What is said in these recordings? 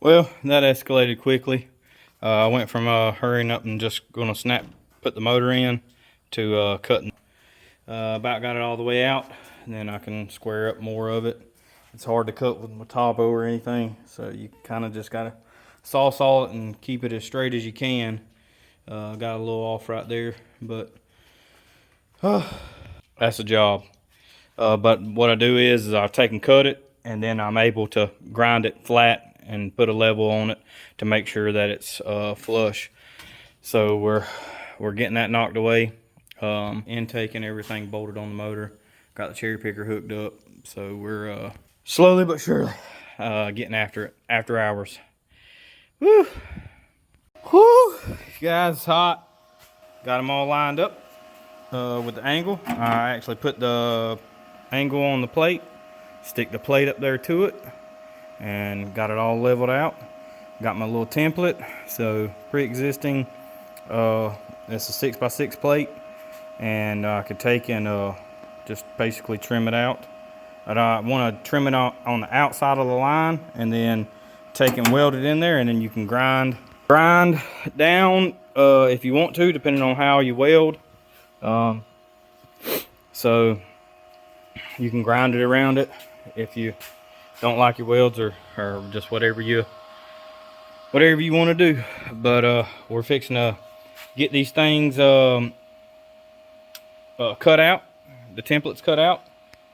Well, that escalated quickly. I went from hurrying up and just gonna put the motor in to cutting. About got it all the way out, and then I can square up more of it. It's hard to cut with my top or anything, so you kind of just gotta saw it and keep it as straight as you can. Got a little off right there, but that's a job. But what I do is I take and cut it, and then I'm able to grind it flat and put a level on it to make sure that it's flush. So we're getting that knocked away. Intake and everything bolted on the motor. Got the cherry picker hooked up. So we're slowly but surely getting after it after hours. Woo! Woo! Guys, it's hot. Got them all lined up with the angle. I actually put the angle on the plate, stick the plate up there to it, and got it all leveled out. Got my little template. So pre-existing, it's a 6x6 plate, and I could take and just basically trim it out. And I want to trim it on the outside of the line, and then take and weld it in there, and then you can grind down if you want to, depending on how you weld. So you can grind it around it if you don't like your welds, or just whatever you want to do. But we're fixing to get these things cut out, the templates cut out,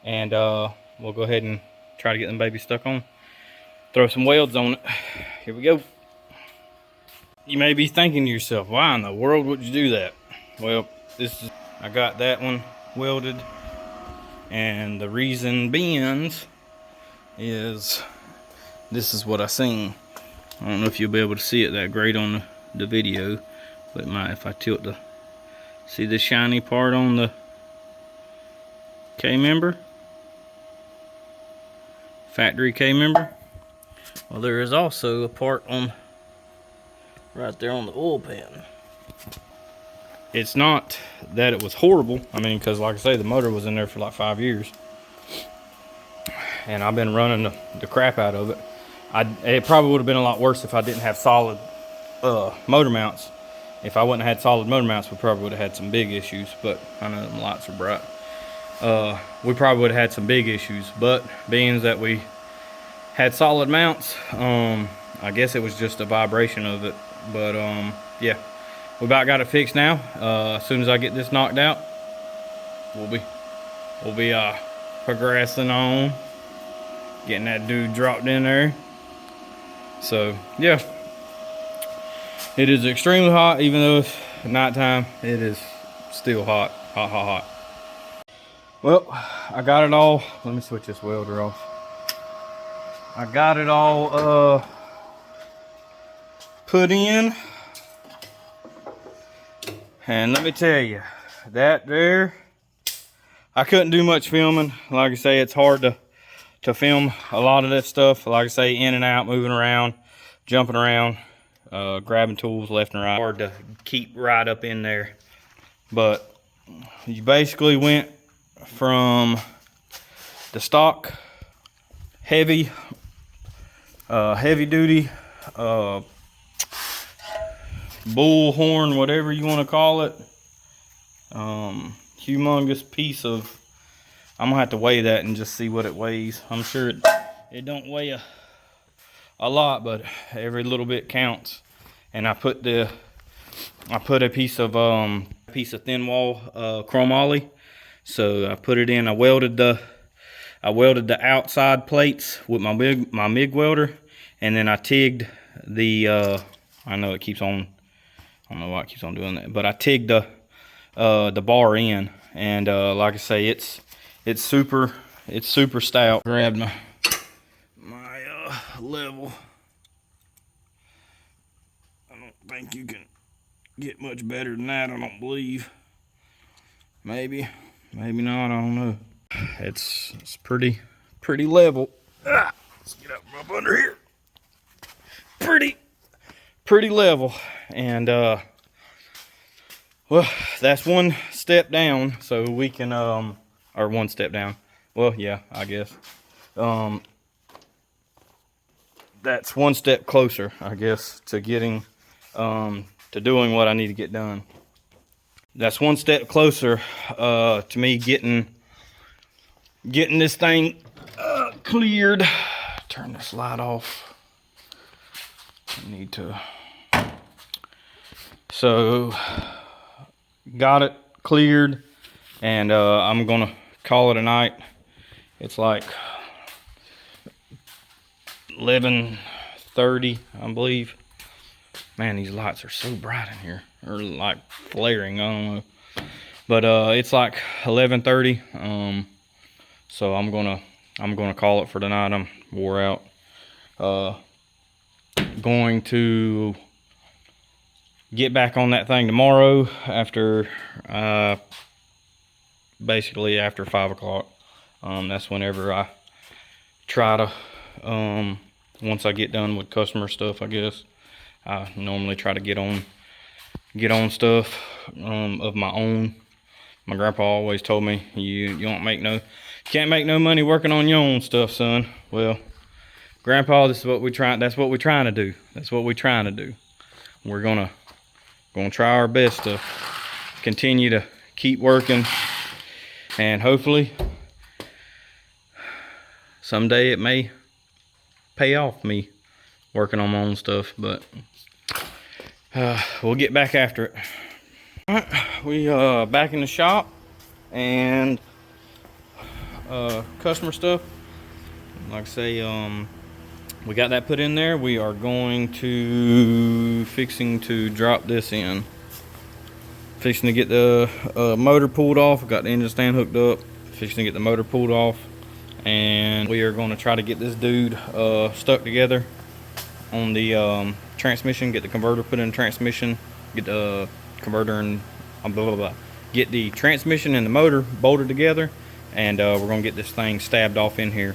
and we'll go ahead and try to get them babies stuck on. Throw some welds on it. Here we go. You may be thinking to yourself, why in the world would you do that? Well, I got that one welded, and the reason being is this is what I seen. I don't know if you'll be able to see it that great on the video, but it might if I tilt the, see the shiny part on the K-member, factory K-member. Well, there is also a part on right there on the oil pan. It's not that it was horrible. I mean, because like I say, the motor was in there for like 5 years, and I've been running the crap out of it. It probably would have been a lot worse if I didn't have solid motor mounts. If I wouldn't have had solid motor mounts, we probably would have had some big issues. But I know the lights are bright. We probably would have had some big issues. But being that we had solid mounts, I guess it was just a vibration of it. But yeah, we about got it fixed now. As soon as I get this knocked out, we'll be progressing on getting that dude dropped in there. So yeah, it is extremely hot. Even though it's nighttime, it is still hot. Well, I got it all. Let me switch this welder off. I got it all put in, and let me tell you, that there, I couldn't do much filming. Like I say, it's hard to film a lot of that stuff. Like I say, in and out, moving around, jumping around, grabbing tools left and right. Hard to keep right up in there. But you basically went from the stock heavy duty bullhorn, whatever you want to call it, humongous piece of, I'm gonna have to weigh that and just see what it weighs. I'm sure it don't weigh a lot, but every little bit counts. And I put a piece of thin wall chromoly. So I put it in. I welded the outside plates with my MIG welder, and then I tigged the I know it keeps on, I don't know why it keeps on doing that, but I tigged the bar in, and like I say, it's super stout. Grabbed my level. I don't think you can get much better than that. I don't believe. Maybe not. I don't know. It's pretty level. Let's get up under here. Pretty level, and well, that's one step down, so we can or one step down. Well, yeah, I guess. that's one step closer, I guess, to getting to doing what I need to get done. That's one step closer to me getting this thing cleared. Turn this light off. I need to. So got it cleared, and I'm gonna call it a night. It's like 11:30, I believe. Man, these lights are so bright in here, or like flaring, I don't know. But it's like 11:30. So I'm gonna call it for tonight. I'm wore out. Going to get back on that thing tomorrow after basically after 5 o'clock. That's whenever I try to once I get done with customer stuff, I guess. I normally try to get on stuff of my own. My grandpa always told me, you can't make no money working on your own stuff, son. Well, Grandpa, that's what we're trying to do. That's what we're trying to do. We're gonna try our best to continue to keep working, and hopefully someday it may pay off me working on my own stuff, but we'll get back after it. All right, we back in the shop, and customer stuff, like I say, we got that put in there. We are going to fixing to drop this in, fixing to get the motor pulled off. Got the engine stand hooked up, fixing to get the motor pulled off, and we are going to try to get this dude stuck together on the transmission, get the converter put in the transmission, get the converter and get the transmission and the motor bolted together, and we're gonna get this thing stabbed off in here.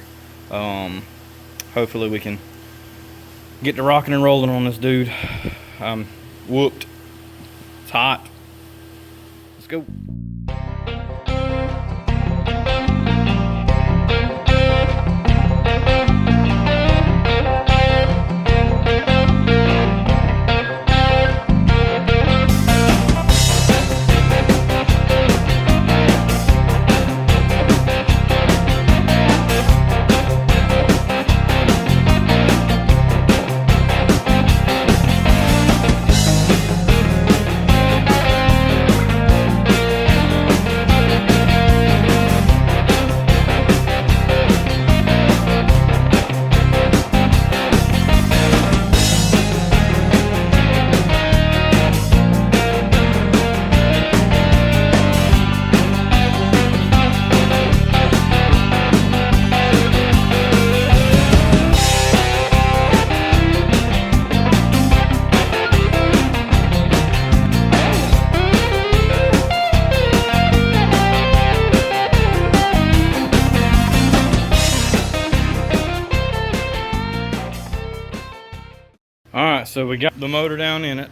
Hopefully we can get to rocking and rolling on this dude. I'm whooped. It's hot. Let's go. So we got the motor down in it.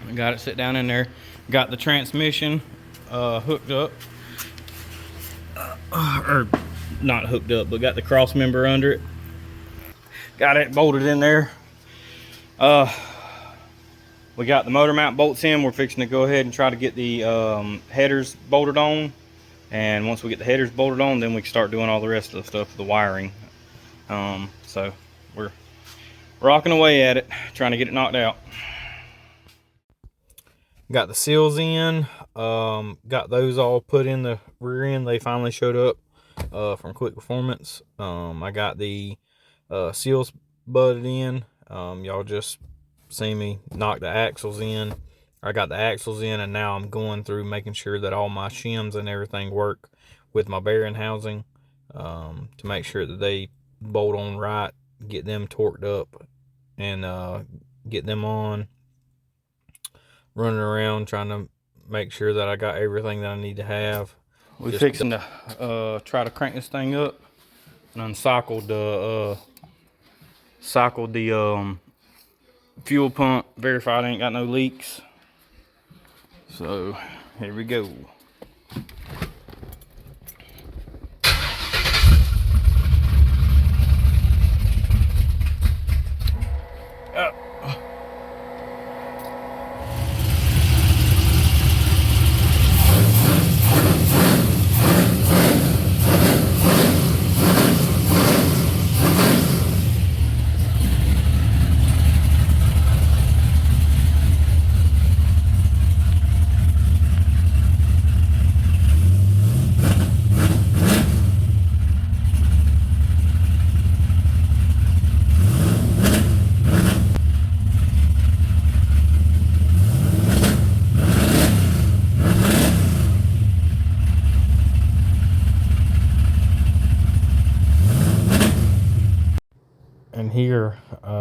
We got it sit down in there. Got the transmission hooked up, or not hooked up, but got the cross member under it. Got it bolted in there. We got the motor mount bolts in. We're fixing to go ahead and try to get the headers bolted on. And once we get the headers bolted on, then we can start doing all the rest of the stuff, the wiring. So we're rocking away at it, trying to get it knocked out. Got the seals in, got those all put in the rear end. They finally showed up from Quick Performance. I got the seals butted in. Y'all just see me knock the axles in. I got the axles in, and now I'm going through making sure that all my shims and everything work with my bearing housing, to make sure that they bolt on right, get them torqued up, and get them on, running around trying to make sure that I got everything that I need to have. We're fixing to try to crank this thing up and uncycled the fuel pump, verified it ain't got no leaks. So here we go.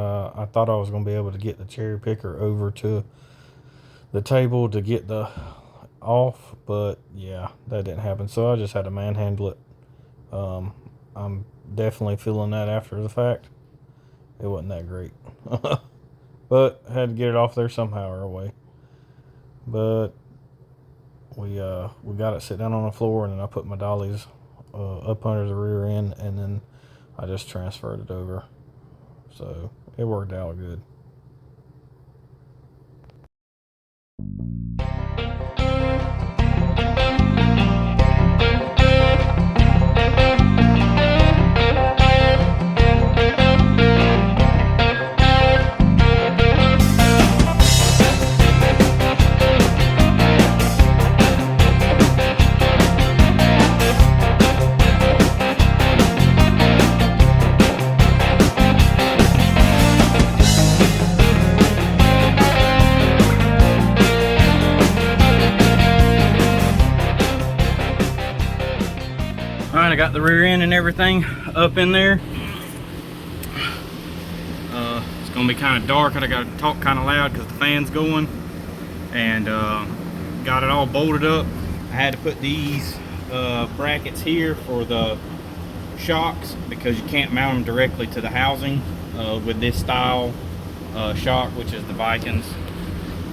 I thought I was going to be able to get the cherry picker over to the table to get the off, but yeah, that didn't happen. So I just had to manhandle it. I'm definitely feeling that after the fact. It wasn't that great. But had to get it off there somehow or way. But we got it sit down on the floor, and then I put my dollies up under the rear end, and then I just transferred it over. So it worked out good. Alright, I got the rear end and everything up in there. It's gonna be kind of dark, and I gotta talk kind of loud because the fan's going. And got it all bolted up. I had to put these brackets here for the shocks because you can't mount them directly to the housing with this style shock, which is the Vikings.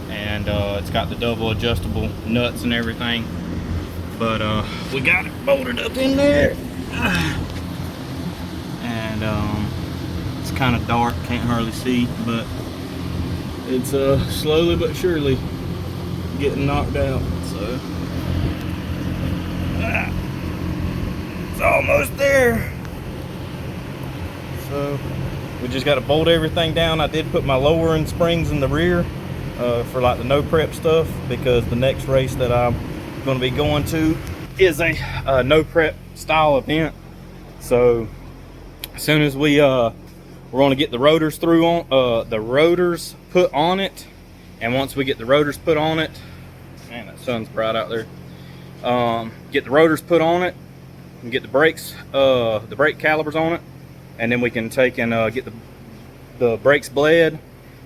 And it's got the double adjustable nuts and everything. But we got it bolted up in there. And it's kind of dark, can't hardly see, but it's slowly but surely getting knocked out. So it's almost there. So we just got to bolt everything down. I did put my lowering springs in the rear for like the no prep stuff, because the next race that I'm going to be going to is a no prep style event. So as soon as we're going to get the rotors through on the rotors put on it, and once we get the rotors put on it, man, that sun's bright out there. Get the rotors put on it and get the brakes, the brake calipers on it, and then we can take and get the brakes bled.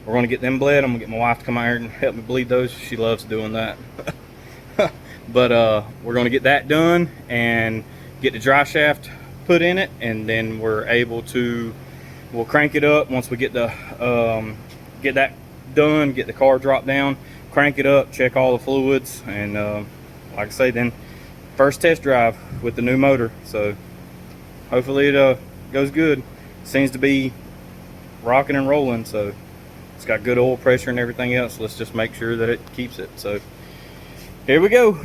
We're going to get them bled. I'm going to get my wife to come out here and help me bleed those. She loves doing that. But we're going to get that done and get the dry shaft put in it, and then we'll crank it up once we get the get that done, get the car dropped down, crank it up, check all the fluids, and like I say, then first test drive with the new motor. So hopefully it goes good. Seems to be rocking and rolling, so it's got good oil pressure and everything else. Let's just make sure that it keeps it. So here we go.